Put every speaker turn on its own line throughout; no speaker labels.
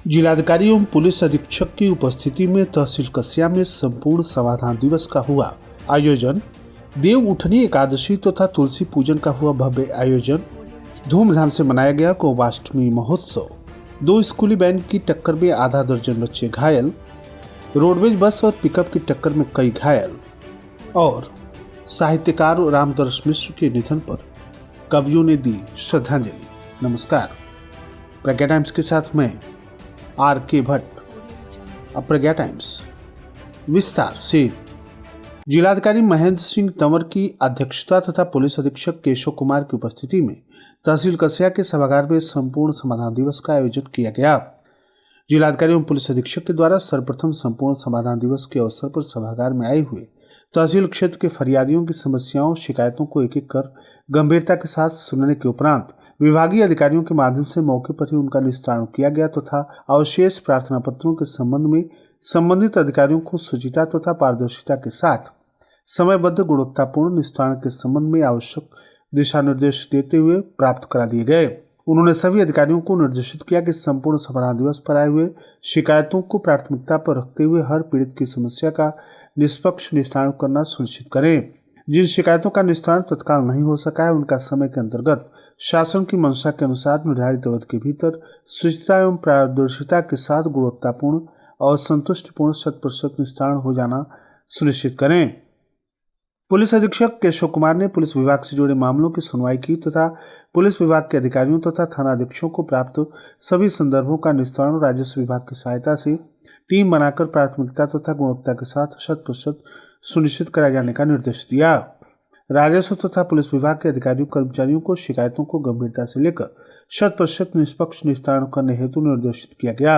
जिलाधिकारी एवं पुलिस अधीक्षक की उपस्थिति में तहसील कस्या में संपूर्ण समाधान दिवस का हुआ आयोजन। देव उठनी एकादशी तथा तुलसी पूजन का हुआ भव्य आयोजन। धूमधाम से मनाया गया गोपाष्टमी महोत्सव। 2 स्कूली बैंड की टक्कर में आधा दर्जन बच्चे घायल। रोडवेज बस और पिकअप की टक्कर में कई घायल। और साहित्यकार रामदरस मिश्र के निधन पर कवियों ने दी श्रद्धांजलि। नमस्कार, प्रज्ञा टाइम्स के साथ मैं आर.के. भट्ट। प्रज्ञा टाइम्स विस्तार से। जिलाधिकारी महेंद्र सिंह तंवर की अध्यक्षता तथा पुलिस अधीक्षक केशव कुमार की उपस्थिति में तहसील कस्या के सभागार में संपूर्ण समाधान दिवस का आयोजन किया गया। जिलाधिकारी एवं पुलिस अधीक्षक के द्वारा सर्वप्रथम संपूर्ण समाधान दिवस के अवसर पर सभागार में आए हुए तहसील क्षेत्र के फरियादियों की समस्याओं शिकायतों को एक एक कर गंभीरता के साथ सुनने के उपरांत विभागीय अधिकारियों के माध्यम से मौके पर ही उनका निस्तारण किया गया तथा अवशेष प्रार्थना पत्रों के संबंध में संबंधित अधिकारियों को शुचिता तथा पारदर्शिता के साथ समयबद्ध गुणवत्तापूर्ण निस्तारण के संबंध में आवश्यक दिशा निर्देश देते हुए प्राप्त करा दिए गए। उन्होंने सभी अधिकारियों को निर्देशित किया कि संपूर्ण समाधान दिवस पर आए हुए शिकायतों को प्राथमिकता पर रखते हुए हर पीड़ित की समस्या का निष्पक्ष निस्तारण करना सुनिश्चित करें। जिन शिकायतों का निस्तारण तत्काल नहीं हो सका है उनका समय के अंतर्गत शासन की मंशा के अनुसार निर्धारित अवधि के भीतर शुचिता एवं पारदर्शिता के साथ गुणवत्तापूर्ण और संतुष्टिपूर्ण 100% निस्तारण हो जाना सुनिश्चित करें। पुलिस अधीक्षक केशव कुमार ने पुलिस विभाग से जुड़े मामलों की सुनवाई की तथा पुलिस विभाग के अधिकारियों तथा थाना अधीक्षकों को प्राप्त सभी संदर्भों का निस्तारण राजस्व विभाग की सहायता से टीम बनाकर प्राथमिकता तथा गुणवत्ता के साथ 100% सुनिश्चित कराए जाने का निर्देश दिया। राजस्व तथा पुलिस विभाग के अधिकारियों कर्मचारियों को शिकायतों को गंभीरता से लेकर 100% निष्पक्ष निस्तारण करने हेतु निर्देशित किया गया।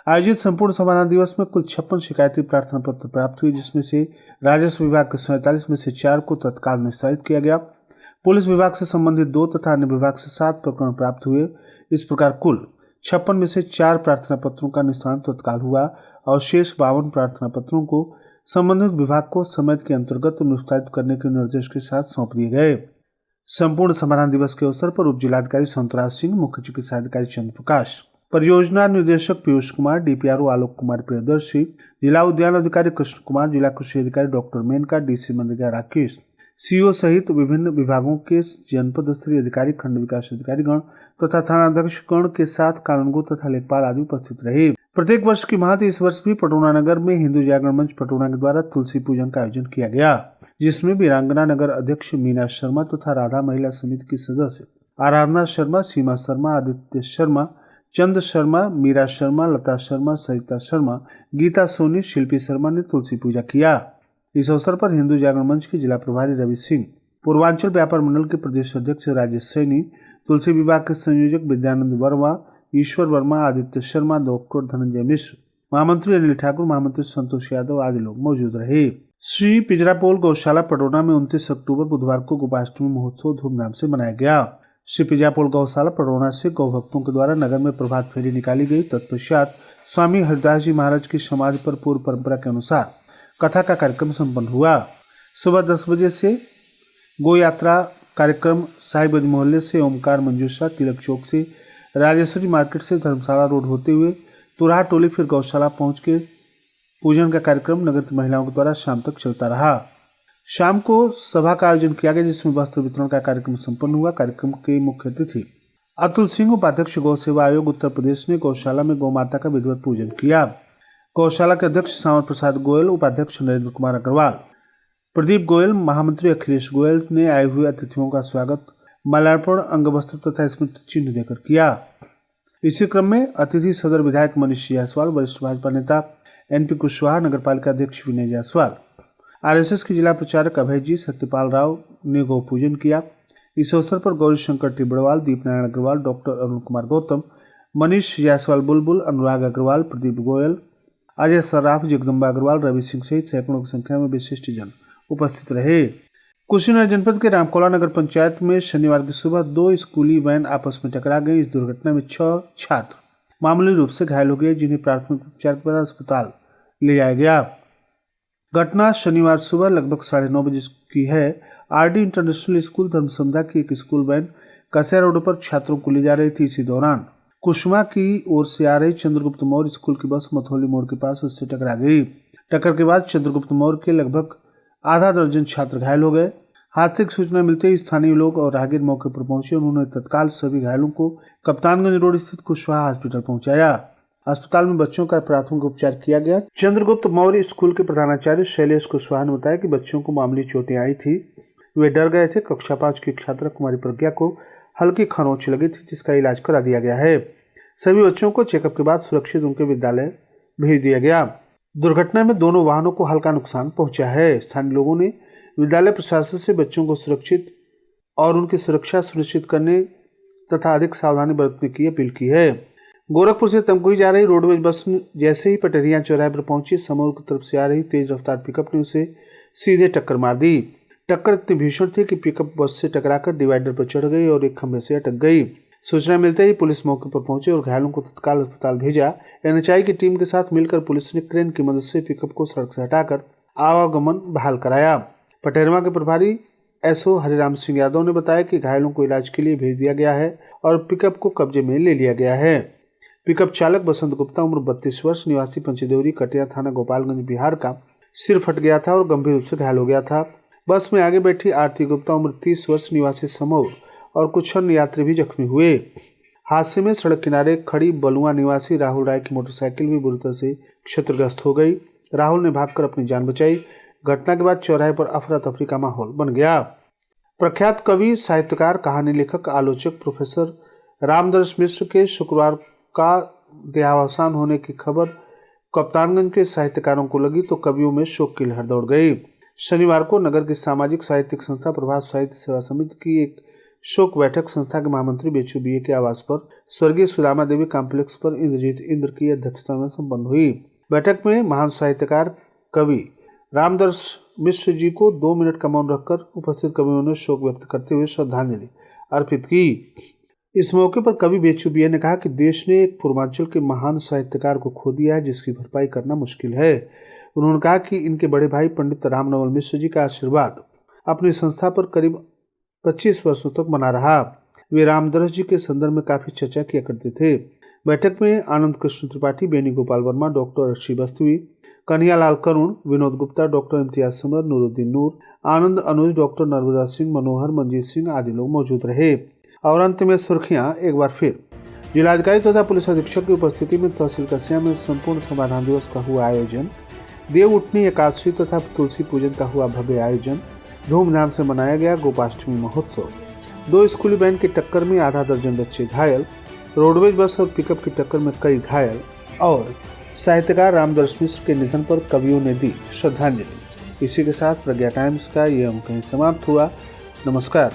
आयोजित संपूर्ण समाधान दिवस में कुल 56 शिकायती प्रार्थना पत्र प्राप्त हुए, जिसमें से राजस्व विभाग के 47 में से 4 को तत्काल निस्तारित किया गया। पुलिस विभाग से संबंधित 2 तथा अन्य विभाग से 7 प्रकरण प्राप्त हुए। इस प्रकार कुल 56 में से 4 प्रार्थना पत्रों का निस्तारण तत्काल हुआ और शेष 52 प्रार्थना पत्रों को संबंधित विभाग को समय के अंतर्गत निस्तारित करने के निर्देश के साथ सौंप दिए गए। संपूर्ण समाधान दिवस के अवसर पर उप जिलाधिकारी संतराज सिंह, मुख्य चिकित्सा अधिकारी चंद्र प्रकाश, परियोजना निर्देशक पीयूष कुमार, डीपीआरओ आलोक कुमार प्रियदर्शी, जिला उद्यान अधिकारी कृष्ण कुमार, जिला कृषि अधिकारी doctor Menka, DC MNREGA Rakesh, CO सहित विभिन्न विभागों के जनपद स्तरीय अधिकारी, खंड विकास अधिकारीगण तथा थानाध्यक्षगण के साथ कानूनगो तथा लेखपाल आदि उपस्थित रहे। प्रत्येक वर्ष की भांति इस वर्ष भी पटौना नगर में हिंदू जागरण मंच पटौना के द्वारा तुलसी पूजन का आयोजन किया गया, जिसमें वीरांगना नगर अध्यक्ष मीना शर्मा तथा राधा महिला समिति की सदस्य आराधना शर्मा, सीमा शर्मा, आदित्य शर्मा, चंद शर्मा, मीरा शर्मा, लता शर्मा, सरिता शर्मा, गीता सोनी, शिल्पी शर्मा ने तुलसी पूजा किया। इस अवसर पर हिंदू जागरण मंच के जिला प्रभारी रवि सिंह, पूर्वांचल व्यापार मंडल के प्रदेश अध्यक्ष राजेश सैनी, तुलसी विभाग के संयोजक विद्यानंद वर्मा, ईश्वर वर्मा, आदित्य शर्मा, डॉक्टर धनंजय मिश्र, महामंत्री अनिल ठाकुर, महामंत्री संतोष यादव आदि लोग मौजूद रहे। श्री पिजरापोल गौशाला पटौना में 29 अक्टूबर बुधवार को गोपाष्टमी महोत्सव धूमधाम से मनाया गया। श्री पिजरापोल गौशाला पटौना से गौ भक्तों के द्वारा नगर में प्रभात फेरी निकाली गई। तत्पश्चात स्वामी हरिदास जी महाराज की समाधि पर पूर्व परंपरा के अनुसार कथा का कार्यक्रम संपन्न हुआ। सुबह 10 बजे से गो यात्रा कार्यक्रम साहिबगंज मोहल्ले से ओमकार मंजूषा, तिलक चौक से राजेश्वरी मार्केट से धर्मशाला रोड होते हुए तुराहा टोली, फिर गौशाला पहुंच के पूजन का कार्यक्रम नगर की महिलाओं के द्वारा शाम तक चलता रहा। शाम को सभा का आयोजन किया गया, जिसमें वस्त्र वितरण का कार्यक्रम संपन्न हुआ। कार्यक्रम के मुख्य अतिथि अतुल सिंह, उपाध्यक्ष गौ सेवा आयोग उत्तर प्रदेश ने गौशाला में गौ माता का विधिवत पूजन किया। गौशाला के अध्यक्ष सांवर प्रसाद गोयल, उपाध्यक्ष नरेंद्र कुमार अग्रवाल, प्रदीप गोयल, महामंत्री अखिलेश गोयल ने आए हुए अतिथियों का स्वागत माल्यार्पण, अंग वस्त्र तथा स्मृति चिन्ह देकर किया। इसी क्रम में अतिथि सदर विधायक मनीष जायसवाल, वरिष्ठ भाजपा नेता एनपी कुशवाहा, नगरपालिका अध्यक्ष विनय जायसवाल, आरएसएस के जिला प्रचारक अभय जी, सत्यपाल राव ने गौ पूजन किया। इस अवसर पर गौरी शंकर टिब्बड़वाल, दीप नारायण अग्रवाल, डॉक्टर अरुण कुमार गौतम, मनीष जायसवाल बुलबुल, अनुराग अग्रवाल, प्रदीप गोयल, अजय सर्राफ, जगदम्बा अग्रवाल, रवि सिंह सहित सैकड़ों की संख्या में विशिष्ट जन उपस्थित रहे। कुशीनगर जनपद के रामकोला नगर पंचायत में शनिवार की सुबह 2 स्कूली वैन आपस में टकरा गई। इस दुर्घटना में 6 छात्र मामूली रूप से घायल हो गए, जिन्हें प्राथमिक उपचार के बाद अस्पताल ले जाया गया। घटना शनिवार सुबह लगभग 9:30 बजे की है। आरडी इंटरनेशनल स्कूल धर्मसंध्या की एक स्कूल वैन कसिया रोड पर छात्रों को ले जा रही थी। इसी दौरान कुशवा की ओर से आ रही चंद्रगुप्त मौर्य स्कूल की बस मथौली मोड़ के पास उससे टकरा गई। टक्कर के बाद चंद्रगुप्त मौर्य के लगभग आधा दर्जन छात्र घायल हो गए। हादसे की सूचना मिलते ही स्थानीय लोग और राहगीर मौके पर पहुंचे। उन्होंने तत्काल सभी घायलों को कप्तानगंज रोड स्थित कुशवाहा हॉस्पिटल पहुंचाया। अस्पताल में बच्चों का प्राथमिक उपचार किया गया। चंद्रगुप्त मौर्य स्कूल के प्रधानाचार्य शैलेश कुशवाहा ने बताया कि बच्चों को मामूली चोटें आई थी, वे डर गए थे। कक्षा 5 की छात्रा कुमारी प्रज्ञा को हल्की खरोंच लगी थी, जिसका इलाज करा दिया गया है। सभी बच्चों को चेकअप के बाद सुरक्षित उनके विद्यालय भेज दिया गया। दुर्घटना में दोनों वाहनों को हल्का नुकसान पहुंचा है। स्थानीय लोगों ने विद्यालय प्रशासन से बच्चों को सुरक्षित और उनकी सुरक्षा सुनिश्चित करने तथा अधिक सावधानी बरतने की अपील की है। गोरखपुर से तमकुही जा रही रोडवेज बस जैसे ही पटरिया चौराहे पर पहुंची, समूह की तरफ से आ रही तेज रफ्तार पिकअप ने उसे सीधे टक्कर मार दी। टक्कर इतनी भीषण थी कि पिकअप बस से टकराकर डिवाइडर पर चढ़ गई और एक खंभे से अटक गई। सूचना मिलते ही पुलिस मौके पर पहुंची और घायलों को तत्काल अस्पताल भेजा। एनएचआई की टीम के साथ मिलकर पुलिस ने क्रेन की मदद से पिकअप को सड़क से हटाकर आवागमन बहाल कराया। पटेरवा के प्रभारी एसओ हरिराम सिंह यादव ने बताया कि घायलों को इलाज के लिए भेज दिया गया है और पिकअप को कब्जे में ले लिया गया है। पिकअप चालक बसंत गुप्ता उम्र 32 वर्ष, निवासी पंचदेवरी, कटिया थाना, गोपालगंज, बिहार का सिर फट गया था और गंभीर रूप से घायल हो गया था। बस में आगे बैठी आरती गुप्ता उम्र 30 वर्ष, निवासी समौर और कुछ अन्य यात्री भी जख्मी हुए। हादसे में सड़क किनारे खड़ी बलुआ निवासी राहुल राय की मोटरसाइकिल भी बुरी तरह से क्षतिग्रस्त हो गई। राहुल ने भागकर अपनी जान बचाई। घटना के बाद चौराहे पर अफरा तफरी का माहौल बन गया। प्रख्यात कवि, साहित्यकार, कहानी लेखक, आलोचक प्रोफेसर रामदर्श मिश्र के शुक्रवार का देहावसान होने की खबर कप्तानगंज के साहित्यकारों को लगी तो कवियों में शोक की लहर दौड़ गई। शनिवार को नगर की सामाजिक साहित्यिक संस्था प्रभात साहित्य सेवा समिति की एक शोक बैठक संस्था के महामंत्री बेचू बीए के आवास पर स्वर्गीय सुदामा देवी कॉम्प्लेक्स पर इंद्रजीत इंद्र की अध्यक्षता में संपन्न हुई। बैठक में महान साहित्यकार कवि रामदर्श मिश्र जी को 2 मिनट का मौन रखकर उपस्थित कवियों ने शोक व्यक्त करते हुए श्रद्धांजलि अर्पित की। इस मौके पर कवि बेचू बीए ने कहा कि देश ने एक पूर्वांचल के महान साहित्यकार को खो दिया है, जिसकी भरपाई करना मुश्किल है। उन्होंने कहा कि इनके बड़े भाई पंडित रामनवल मिश्र जी का आशीर्वाद अपनी संस्था पर करीब 25 वर्षों तक बना रहा। वे रामदर्श जी के संदर्भ में काफी चर्चा किया करते थे। बैठक में आनंद कृष्ण त्रिपाठी, बेनी गोपाल वर्मा, डॉक्टर अर्शी बस्तवी, कन्हैयालाल करुण, विनोद गुप्ता, डॉक्टर इम्तियाज समर, नूरुद्दीन नूर, आनंद अनुज, डॉक्टर नर्मदा सिंह, मनोहर, मंजीत सिंह आदि लोग मौजूद रहे। और अंत में सुर्खियां एक बार फिर। जिलाधिकारी तथा पुलिस अधीक्षक की उपस्थिति में तहसील कस्या में संपूर्ण समाधान दिवस का हुआ आयोजन। देव उठनी एकादशी तथा तुलसी पूजन का हुआ भव्य आयोजन धूमधाम से मनाया गया। गोपाष्टमी महोत्सव। 2 स्कूली वैन की टक्कर में आधा दर्जन बच्चे घायल। रोडवेज बस और पिकअप की टक्कर में कई घायल। और साहित्यकार रामदर्श मिश्र के निधन पर कवियों ने दी श्रद्धांजलि। इसी के साथ प्रज्ञा टाइम्स का ये अंक कहीं समाप्त हुआ। नमस्कार।